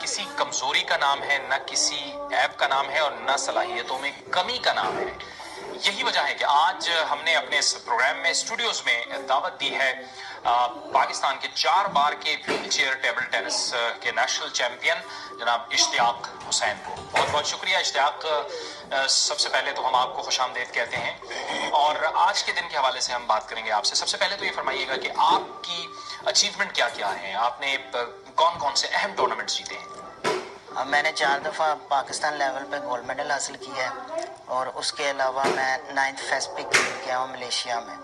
کسی کمزوری کا نام ہے، نہ کسی عیب کا نام ہے، اور نہ صلاحیتوں میں کمی کا نام ہے۔ یہی وجہ ہے کہ آج ہم نے اپنے اس پروگرام میں اسٹوڈیوز میں دعوت دی ہے پاکستان کے 4 بار کے ویل چیئر ٹیبل ٹینس کے نیشنل چیمپئن جناب اشتیاق حسین کو۔ بہت بہت شکریہ اشتیاق، سب سے پہلے تو ہم آپ کو خوش آمدید کہتے ہیں، اور آج کے دن کے حوالے سے ہم بات کریں گے آپ سے۔ سب سے پہلے تو یہ فرمائیے گا کہ آپ کی اچیومنٹ کیا کیا ہیں، آپ نے کون کون سے اہم ٹورنامنٹس جیتے ہیں؟ میں نے 4 دفعہ پاکستان لیول پہ گولڈ میڈل حاصل کیا ہے، اور اس کے علاوہ میں 9th فیسپک کھیل کیا ہوں ملیشیا میں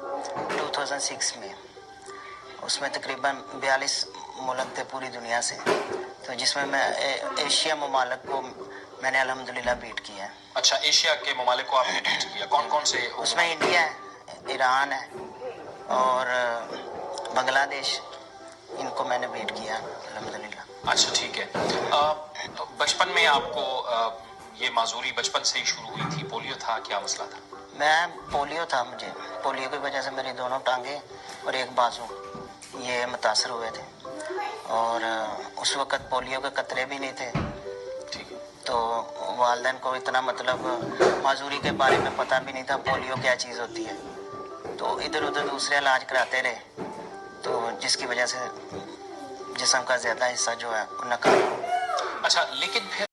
2006 میں۔ اس میں تقریباً 42 ملک تھے پوری دنیا سے، تو جس میں ایشیا ممالک کو میں نے الحمدللہ بیٹ کیا ہے۔ اچھا، ایشیا کے ممالک کو آپ نے بیٹ کیا، کون کون سے؟ اس میں انڈیا ہے، ایران ہے، اور بنگلہ دیش، ان کو میں نے بیٹ کیا الحمدللہ۔ اچھا ٹھیک ہے۔ بچپن میں آپ کو یہ معذوری بچپن سے ہی شروع ہوئی تھی، پولیو تھا، کیا مسئلہ تھا؟ میں پولیو تھا، مجھے پولیو کی وجہ سے میری دونوں ٹانگیں اور ایک بازو یہ متاثر ہوئے تھے، اور اس وقت پولیو کے قطرے بھی نہیں تھے، ٹھیک ہے۔ تو والدین کو اتنا معذوری کے بارے میں پتہ بھی نہیں تھا پولیو کیا چیز ہوتی ہے، تو ادھر ادھر دوسرے علاج کراتے رہے، تو جس کی وجہ سے جسم کا زیادہ حصہ جو ہے وہ ناکام۔ اچھا، لیکن پھر